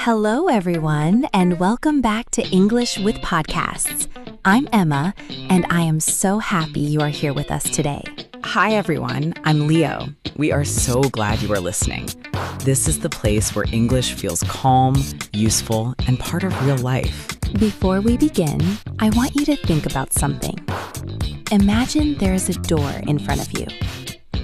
Hello, everyone, and welcome back to English with Podcasts. I'm Emma, and I am so happy you are here with us today. Hi, everyone. I'm Leo. We are so glad you are listening. This is the place where English feels calm, useful, and part of real life. Before we begin, I want you to think about something. Imagine there is a door in front of you.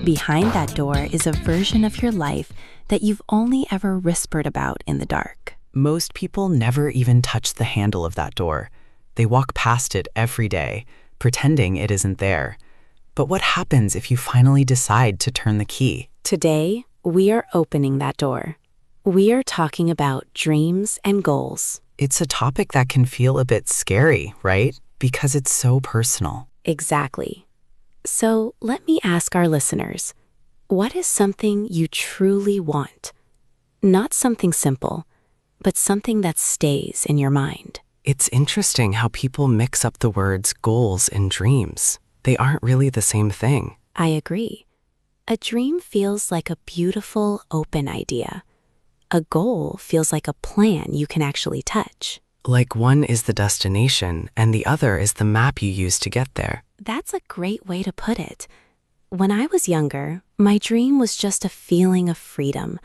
Behind that door is a version of your life that you've only ever whispered about in the dark. Most people never even touch the handle of that door. They walk past it every day, pretending it isn't there. But what happens if you finally decide to turn the key? Today, we are opening that door. We are talking about dreams and goals. It's a topic that can feel a bit scary, right? Because it's so personal. Exactly. So let me ask our listeners, what is something you truly want? Not something simple, but something that stays in your mind. It's interesting how people mix up the words goals and dreams. They aren't really the same thing. I agree. A dream feels like a beautiful, open idea. A goal feels like a plan you can actually touch. Like one is the destination and the other is the map you use to get there. That's a great way to put it. When I was younger, my dream was just a feeling of freedom.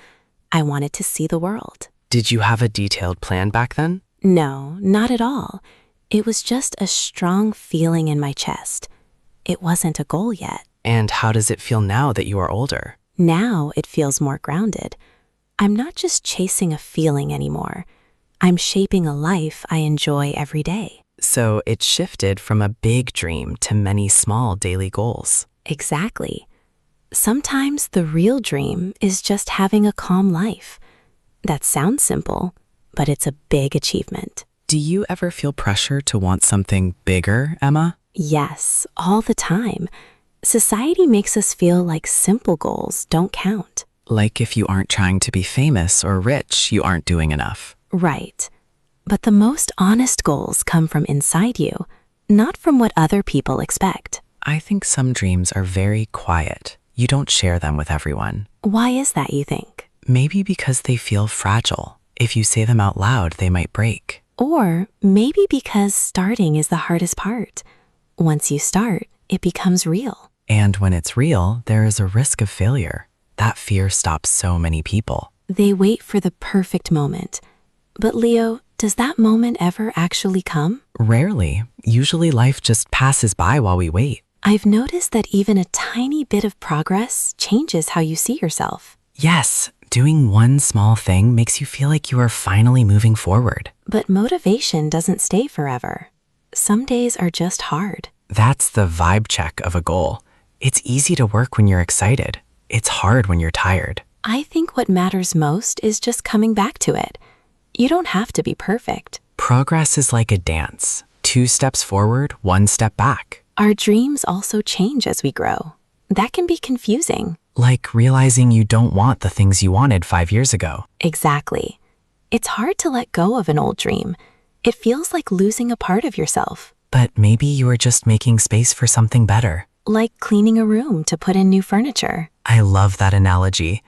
I wanted to see the world. Did you have a detailed plan back then? No, not at all. It was just a strong feeling in my chest. It wasn't a goal yet. And how does it feel now that you are older? Now it feels more grounded. I'm not just chasing a feeling anymore. I'm shaping a life I enjoy every day. So it shifted from a big dream to many small daily goals. Exactly. Sometimes the real dream is just having a calm life. That sounds simple, but it's a big achievement. Do you ever feel pressure to want something bigger, Emma? Yes, all the time. Society makes us feel like simple goals don't count. Like if you aren't trying to be famous or rich, you aren't doing enough. Right. But the most honest goals come from inside you, not from what other people expect. I think some dreams are very quiet. You don't share them with everyone. Why is that, you think? Maybe because they feel fragile. If you say them out loud, they might break. Or maybe because starting is the hardest part. Once you start, it becomes real. And when it's real, there is a risk of failure. That fear stops so many people. They wait for the perfect moment. But Leo, does that moment ever actually come? Rarely. Usually life just passes by while we wait. I've noticed that even a tiny bit of progress changes how you see yourself. Yes, doing one small thing makes you feel like you are finally moving forward. But motivation doesn't stay forever. Some days are just hard. That's the vibe check of a goal. It's easy to work when you're excited. It's hard when you're tired. I think what matters most is just coming back to it. You don't have to be perfect. Progress is like a dance. 2 steps forward, 1 step back. Our dreams also change as we grow. That can be confusing. Like realizing you don't want the things you wanted 5 years ago. Exactly. It's hard to let go of an old dream. It feels like losing a part of yourself. But maybe you are just making space for something better. Like cleaning a room to put in new furniture. I love that analogy.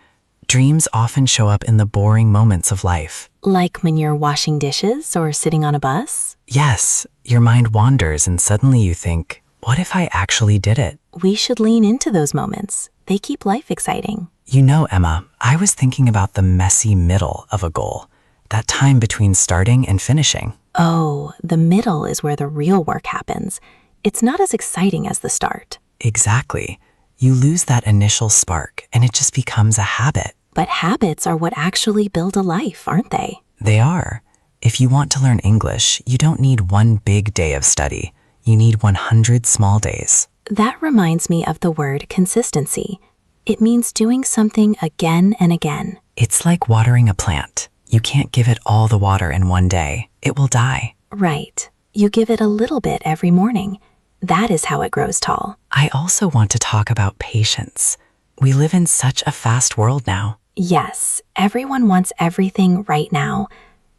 Dreams often show up in the boring moments of life. Like when you're washing dishes or sitting on a bus. Yes, your mind wanders and suddenly you think, what if I actually did it? We should lean into those moments. They keep life exciting. You know, Emma, I was thinking about the messy middle of a goal. That time between starting and finishing. Oh, the middle is where the real work happens. It's not as exciting as the start. Exactly. You lose that initial spark and it just becomes a habit. But habits are what actually build a life, aren't they? They are. If you want to learn English, you don't need one big day of study. You need 100 small days. That reminds me of the word consistency. It means doing something again and again. It's like watering a plant. You can't give it all the water in one day. It will die. Right. You give it a little bit every morning. That is how it grows tall. I also want to talk about patience. We live in such a fast world now. Yes, everyone wants everything right now.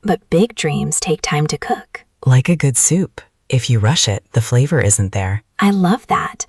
But big dreams take time to cook. Like a good soup. If you rush it, the flavor isn't there. I love that.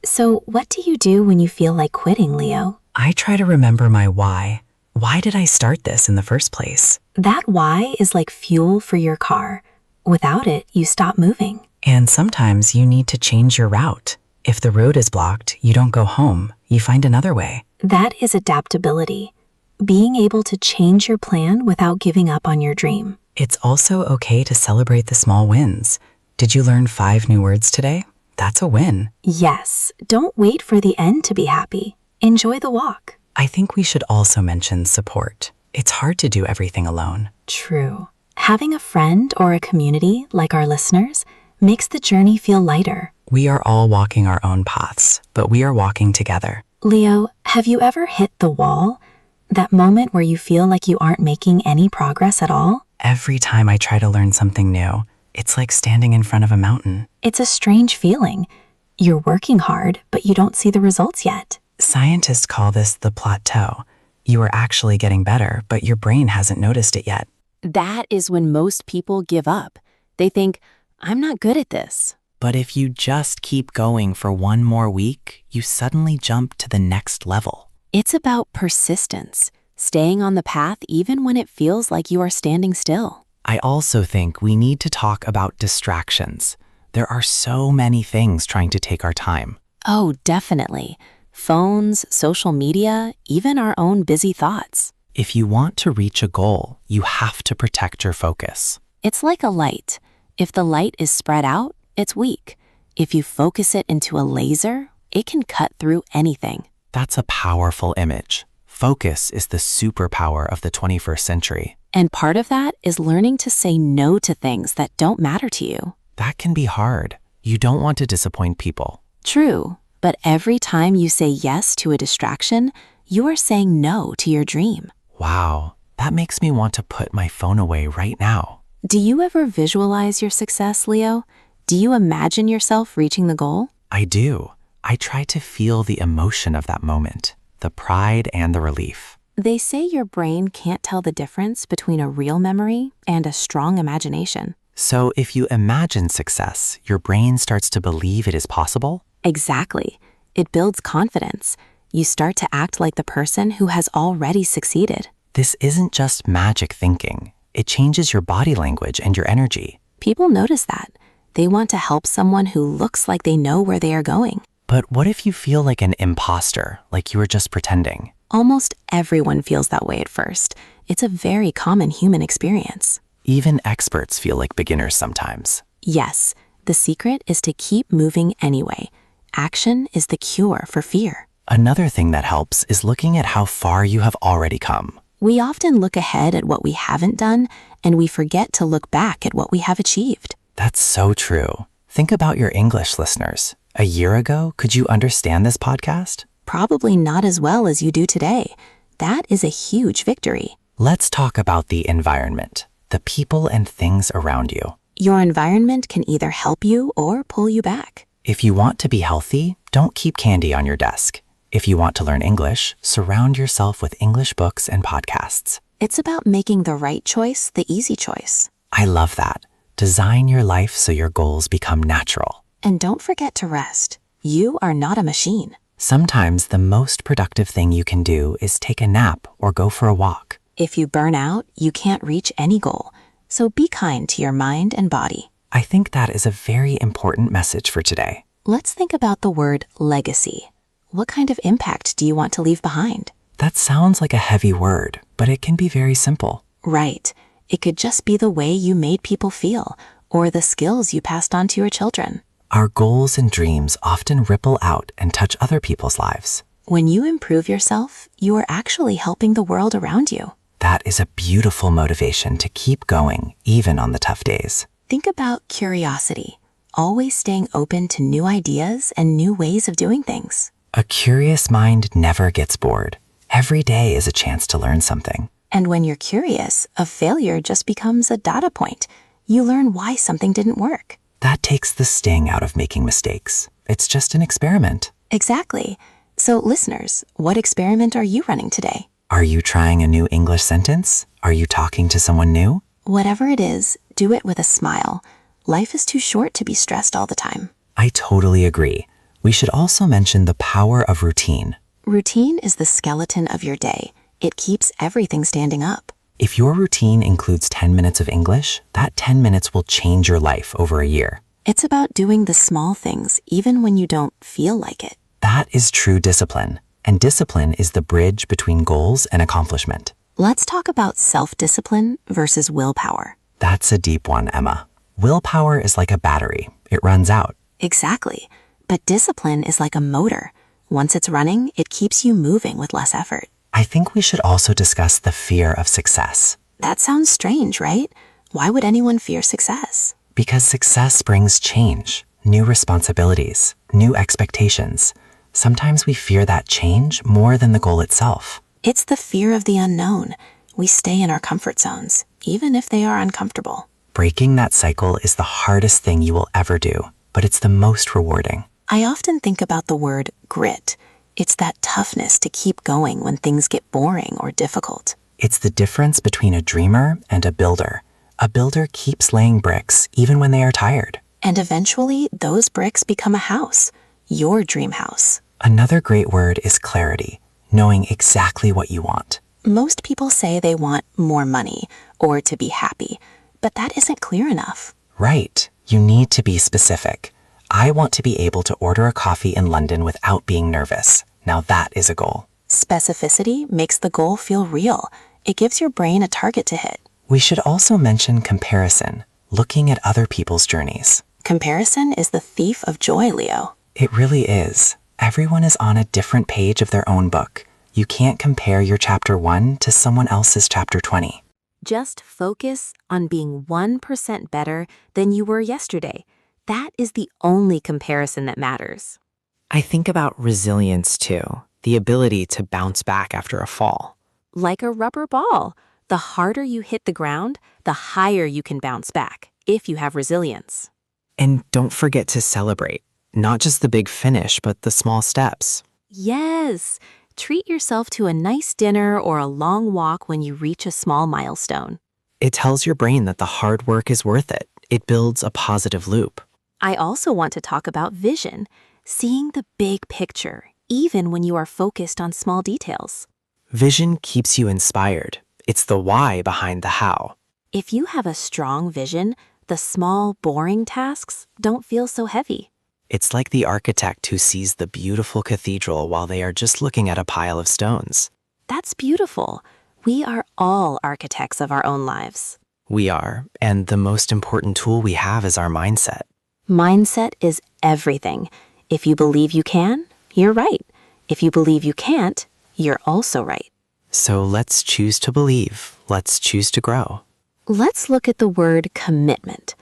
So what do you do when you feel like quitting, Leo? I try to remember my why. Why did I start this in the first place? That why is like fuel for your car. Without it, you stop moving. And sometimes you need to change your route. If the road is blocked, you don't go home, you find another way. That is adaptability. Being able to change your plan without giving up on your dream. It's also okay to celebrate the small wins. Did you learn 5 new words today? That's a win. Yes, don't wait for the end to be happy. Enjoy the walk. I think we should also mention support. It's hard to do everything alone. True. Having a friend or a community like our listeners makes the journey feel lighter. We are all walking our own paths, but we are walking together. Leo, have you ever hit the wall? That moment where you feel like you aren't making any progress at all? Every time I try to learn something new, it's like standing in front of a mountain. It's a strange feeling. You're working hard, but you don't see the results yet. Scientists call this the plateau. You are actually getting better, but your brain hasn't noticed it yet. That is when most people give up. They think, I'm not good at this. But if you just keep going for one more week, you suddenly jump to the next level. It's about persistence, staying on the path even when it feels like you are standing still. I also think we need to talk about distractions. There are so many things trying to take our time. Oh, definitely. Phones, social media, even our own busy thoughts. If you want to reach a goal, you have to protect your focus. It's like a light. If the light is spread out, it's weak. If you focus it into a laser, it can cut through anything. That's a powerful image. Focus is the superpower of the 21st century. And part of that is learning to say no to things that don't matter to you. That can be hard. You don't want to disappoint people. True, but every time you say yes to a distraction, you are saying no to your dream. Wow, that makes me want to put my phone away right now. Do you ever visualize your success, Leo? Do you imagine yourself reaching the goal? I do. I try to feel the emotion of that moment, the pride and the relief. They say your brain can't tell the difference between a real memory and a strong imagination. So if you imagine success, your brain starts to believe it is possible? Exactly. It builds confidence. You start to act like the person who has already succeeded. This isn't just magic thinking. It changes your body language and your energy. People notice that. They want to help someone who looks like they know where they are going. But what if you feel like an imposter, like you were just pretending? Almost everyone feels that way at first. It's a very common human experience. Even experts feel like beginners sometimes. Yes, the secret is to keep moving anyway. Action is the cure for fear. Another thing that helps is looking at how far you have already come. We often look ahead at what we haven't done, and we forget to look back at what we have achieved. That's so true. Think about your English listeners. A year ago, could you understand this podcast? Probably not as well as you do today. That is a huge victory. Let's talk about the environment, the people and things around you. Your environment can either help you or pull you back. If you want to be healthy, don't keep candy on your desk. If you want to learn English, surround yourself with English books and podcasts. It's about making the right choice the easy choice. I love that. Design your life so your goals become natural. And don't forget to rest. You are not a machine. Sometimes the most productive thing you can do is take a nap or go for a walk. If you burn out, you can't reach any goal. So be kind to your mind and body. I think that is a very important message for today. Let's think about the word legacy. What kind of impact do you want to leave behind? That sounds like a heavy word, but it can be very simple. Right. It could just be the way you made people feel, or the skills you passed on to your children. Our goals and dreams often ripple out and touch other people's lives. When you improve yourself, you are actually helping the world around you. That is a beautiful motivation to keep going, even on the tough days. Think about curiosity, always staying open to new ideas and new ways of doing things. A curious mind never gets bored. Every day is a chance to learn something. And when you're curious, a failure just becomes a data point. You learn why something didn't work. That takes the sting out of making mistakes. It's just an experiment. Exactly. So listeners, what experiment are you running today? Are you trying a new English sentence? Are you talking to someone new? Whatever it is, do it with a smile. Life is too short to be stressed all the time. I totally agree. We should also mention the power of routine. Routine is the skeleton of your day. It keeps everything standing up. If your routine includes 10 minutes of English, that 10 minutes will change your life over a year. It's about doing the small things even when you don't feel like it. That is true discipline. And discipline is the bridge between goals and accomplishment. Let's talk about self-discipline versus willpower. That's a deep one, Emma. Willpower is like a battery. It runs out. Exactly. But discipline is like a motor. Once it's running, it keeps you moving with less effort. I think we should also discuss the fear of success. That sounds strange, right? Why would anyone fear success? Because success brings change, new responsibilities, new expectations. Sometimes we fear that change more than the goal itself. It's the fear of the unknown. We stay in our comfort zones, even if they are uncomfortable. Breaking that cycle is the hardest thing you will ever do, but it's the most rewarding. I often think about the word grit. It's that toughness to keep going when things get boring or difficult. It's the difference between a dreamer and a builder. A builder keeps laying bricks even when they are tired. And eventually, those bricks become a house, your dream house. Another great word is clarity, knowing exactly what you want. Most people say they want more money or to be happy, but that isn't clear enough. Right. You need to be specific. I want to be able to order a coffee in London without being nervous. Now that is a goal. Specificity makes the goal feel real. It gives your brain a target to hit. We should also mention comparison, looking at other people's journeys. Comparison is the thief of joy, Leo. It really is. Everyone is on a different page of their own book. You can't compare your chapter 1 to someone else's chapter 20. Just focus on being 1% better than you were yesterday. That is the only comparison that matters. I think about resilience too, the ability to bounce back after a fall. Like a rubber ball, the harder you hit the ground, the higher you can bounce back, if you have resilience. And don't forget to celebrate, not just the big finish, but the small steps. Yes! Treat yourself to a nice dinner or a long walk when you reach a small milestone. It tells your brain that the hard work is worth it. It builds a positive loop. I also want to talk about vision, seeing the big picture, even when you are focused on small details. Vision keeps you inspired. It's the why behind the how. If you have a strong vision, the small, boring tasks don't feel so heavy. It's like the architect who sees the beautiful cathedral while they are just looking at a pile of stones. That's beautiful. We are all architects of our own lives. We are, and the most important tool we have is our mindset. Mindset is everything. If you believe you can, you're right. If you believe you can't, you're also right. So let's choose to believe. Let's choose to grow. Let's look at the word commitment.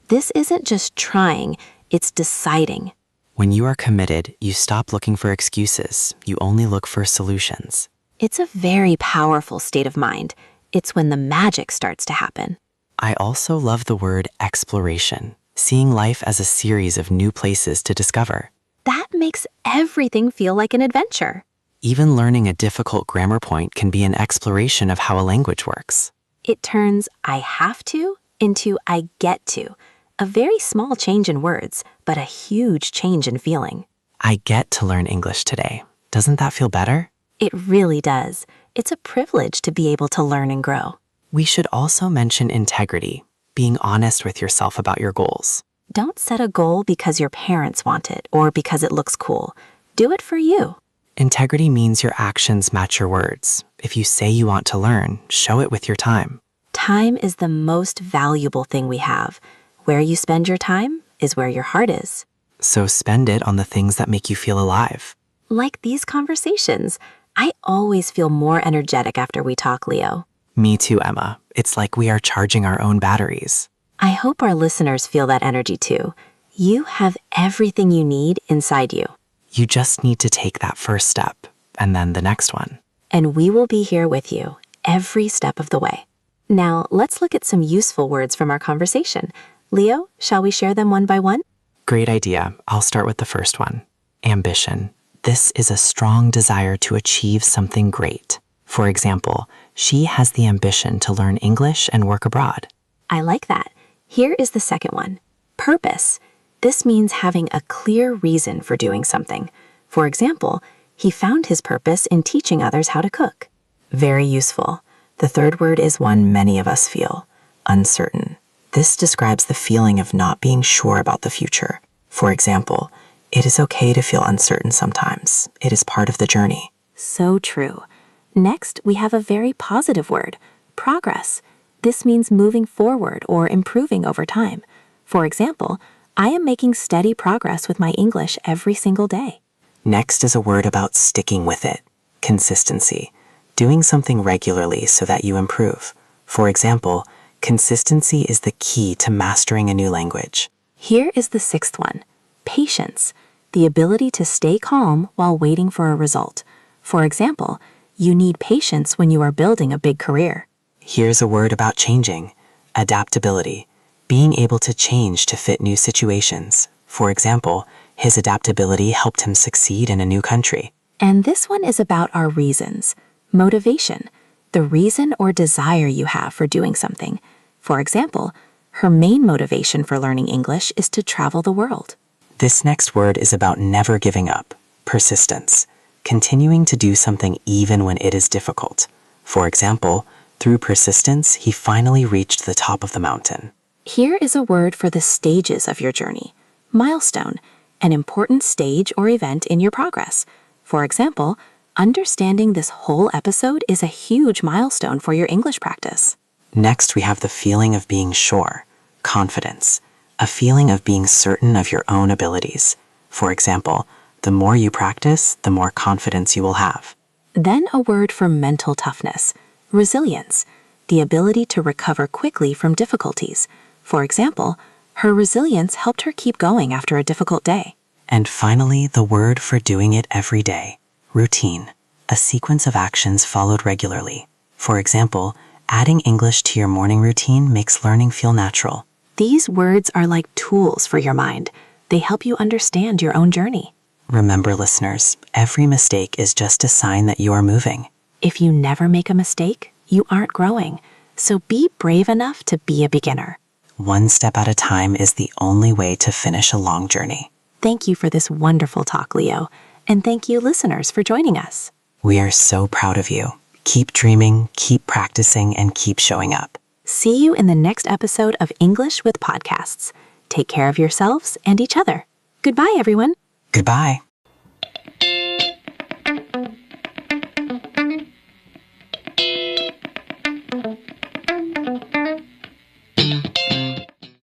This isn't just trying, it's deciding. When you are committed, you stop looking for excuses. You only look for solutions. It's a very powerful state of mind. It's when the magic starts to happen. I also love the word exploration, seeing life as a series of new places to discover. That makes everything feel like an adventure. Even learning a difficult grammar point can be an exploration of how a language works. It turns I have to into I get to. A very small change in words, but a huge change in feeling. I get to learn English today. Doesn't that feel better? It really does. It's a privilege to be able to learn and grow. We should also mention integrity, being honest with yourself about your goals. Don't set a goal because your parents want it or because it looks cool. Do it for you. Integrity means your actions match your words. If you say you want to learn, show it with your time. Time is the most valuable thing we have. Where you spend your time is where your heart is. So spend it on the things that make you feel alive. Like these conversations, I always feel more energetic after we talk, Leo. Me too, Emma. It's like we are charging our own batteries. I hope our listeners feel that energy too. You have everything you need inside you. You just need to take that first step, and then the next one. And we will be here with you every step of the way. Now, let's look at some useful words from our conversation. Leo, shall we share them one by one? Great idea. I'll start with the first one. Ambition. This is a strong desire to achieve something great. For example, she has the ambition to learn English and work abroad. I like that. Here is the second one. Purpose. This means having a clear reason for doing something. For example, he found his purpose in teaching others how to cook. Very useful. The third word is one many of us feel, uncertain. This describes the feeling of not being sure about the future. For example, it is okay to feel uncertain sometimes. It is part of the journey. So true. Next, we have a very positive word, progress. This means moving forward or improving over time. For example, I am making steady progress with my English every single day. Next is a word about sticking with it, consistency, doing something regularly so that you improve. For example, consistency is the key to mastering a new language. Here is the sixth one, patience, the ability to stay calm while waiting for a result. For example, you need patience when you are building a big career. Here's a word about changing, adaptability, being able to change to fit new situations. For example, his adaptability helped him succeed in a new country. And this one is about our reasons, motivation, the reason or desire you have for doing something. For example, her main motivation for learning English is to travel the world. This next word is about never giving up, persistence, continuing to do something even when it is difficult. For example, through persistence, he finally reached the top of the mountain. Here is a word for the stages of your journey. Milestone, an important stage or event in your progress. For example, understanding this whole episode is a huge milestone for your English practice. Next, we have the feeling of being sure, confidence, a feeling of being certain of your own abilities. For example, the more you practice, the more confidence you will have. Then a word for mental toughness, resilience, the ability to recover quickly from difficulties. For example, her resilience helped her keep going after a difficult day. And finally, the word for doing it every day, routine, a sequence of actions followed regularly. For example, adding English to your morning routine makes learning feel natural. These words are like tools for your mind. They help you understand your own journey. Remember, listeners, every mistake is just a sign that you are moving. If you never make a mistake, you aren't growing. So be brave enough to be a beginner. One step at a time is the only way to finish a long journey. Thank you for this wonderful talk, Leo. And thank you, listeners, for joining us. We are so proud of you. Keep dreaming, keep practicing, and keep showing up. See you in the next episode of English with Podcasts. Take care of yourselves and each other. Goodbye, everyone. Goodbye.